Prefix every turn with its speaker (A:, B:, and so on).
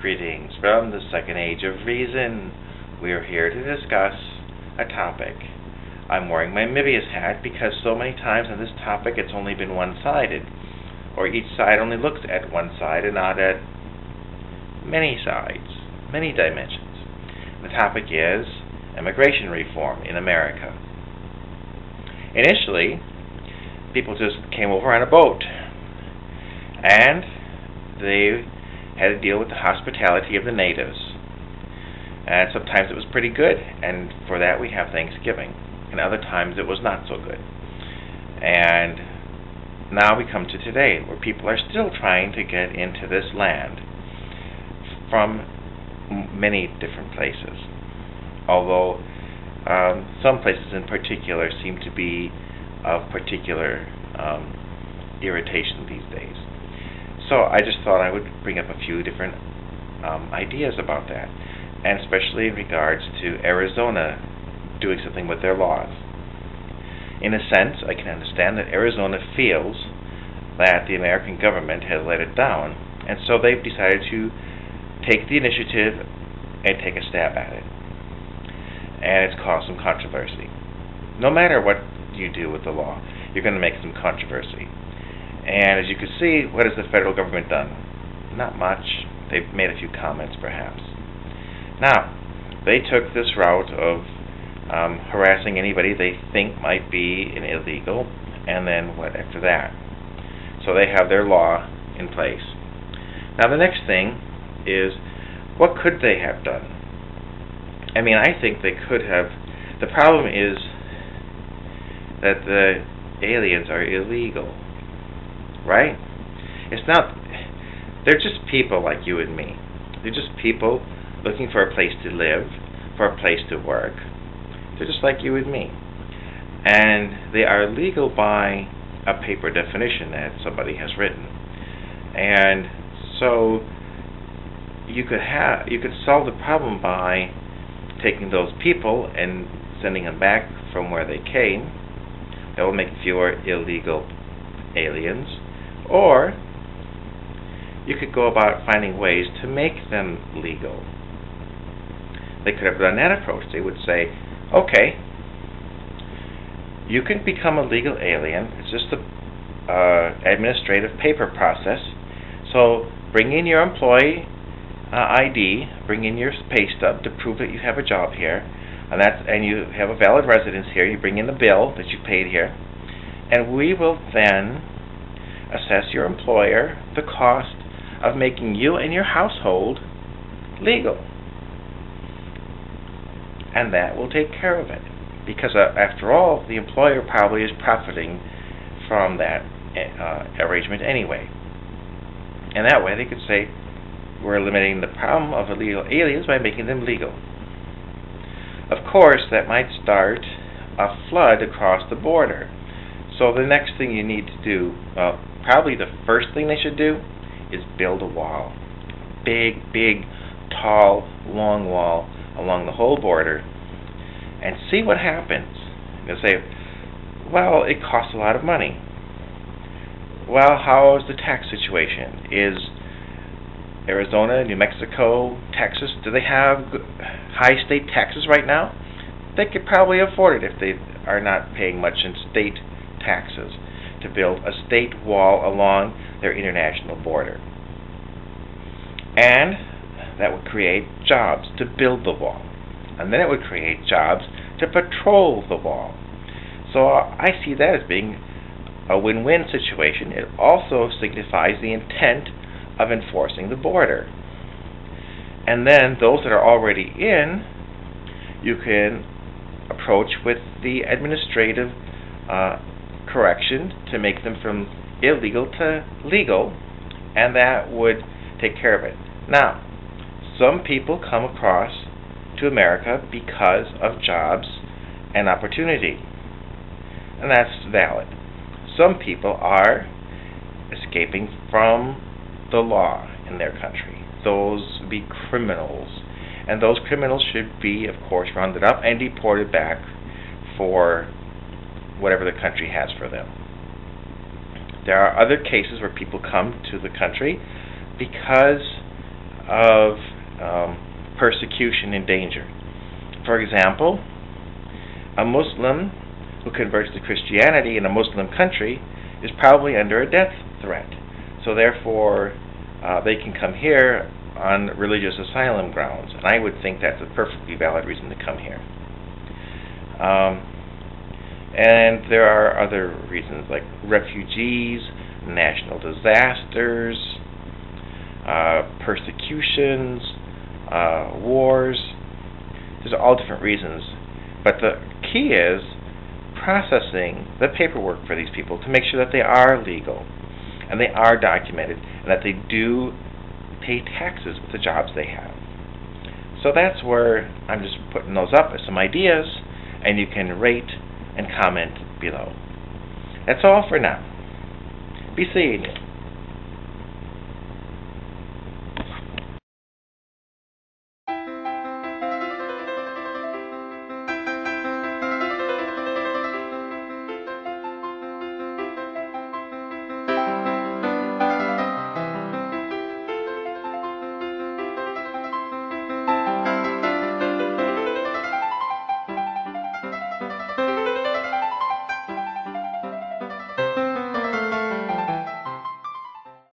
A: Greetings from the Second Age of Reason. We are here to discuss a topic. I'm wearing my Mibius hat because so many times on this topic it's only been one-sided, or each side only looks at one side and not at many sides, many dimensions. The topic is immigration reform in America. Initially, people just came over on a boat, and they had to deal with the hospitality of the natives. And sometimes it was pretty good, and for that we have Thanksgiving. And other times it was not so good. And now we come to today, where people are still trying to get into this land from many different places. Although some places in particular seem to be of particular irritation these days. So I just thought I would bring up a few different ideas about that, and especially in regards to Arizona doing something with their laws. In a sense, I can understand that Arizona feels that the American government has let it down, and so they've decided to take the initiative and take a stab at it. And it's caused some controversy. No matter what you do with the law, you're going to make some controversy. And as you can see, what has the federal government done? Not much. They've made a few comments, perhaps. Now, they took this route of harassing anybody they think might be an illegal, and then what after that? So they have their law in place. Now, the next thing is, what could they have done? I mean, I think they could have. The problem is that the aliens are illegal. Right? It's not, they're just people like you and me. They're just people looking for a place to live, for a place to work. They're just like you and me. And they are legal by a paper definition that somebody has written. And so you could solve the problem by taking those people and sending them back from where they came. That will make fewer illegal aliens. Or you could go about finding ways to make them legal. They could have done that approach. They would say, okay, you can become a legal alien. It's just an administrative paper process. So bring in your employee ID, bring in your pay stub to prove that you have a job here, and you have a valid residence here. You bring in the bill that you paid here, and we will then assess your employer the cost of making you and your household legal. And that will take care of it. Because after all, the employer probably is profiting from that arrangement anyway. And that way they could say, we're eliminating the problem of illegal aliens by making them legal. Of course, that might start a flood across the border. So the next thing you need to do, probably the first thing they should do, is build a wall. Big, tall, long wall along the whole border, and see what happens. They'll say, well, it costs a lot of money. Well, how is the tax situation? Is Arizona, New Mexico, Texas, do they have high state taxes right now? They could probably afford it if they are not paying much in state taxes to build a state wall along their international border. And that would create jobs to build the wall. And then it would create jobs to patrol the wall. So I see that as being a win-win situation. It also signifies the intent of enforcing the border. And then those that are already in, you can approach with the administrative correction to make them from illegal to legal, and that would take care of it. Now, some people come across to America because of jobs and opportunity, and that's valid. Some people are escaping from the law in their country. Those would be criminals, and those criminals should be, of course, rounded up and deported back for whatever the country has for them. There are other cases where people come to the country because of persecution and danger. For example, a Muslim who converts to Christianity in a Muslim country is probably under a death threat. So therefore, they can come here on religious asylum grounds. And I would think that's a perfectly valid reason to come here. And there are other reasons like refugees, national disasters, persecutions, wars. There's all different reasons. But the key is processing the paperwork for these people to make sure that they are legal and they are documented and that they do pay taxes with the jobs they have. So that's where I'm just putting those up as some ideas, and you can rate and comment below. That's all for now. Be seeing you.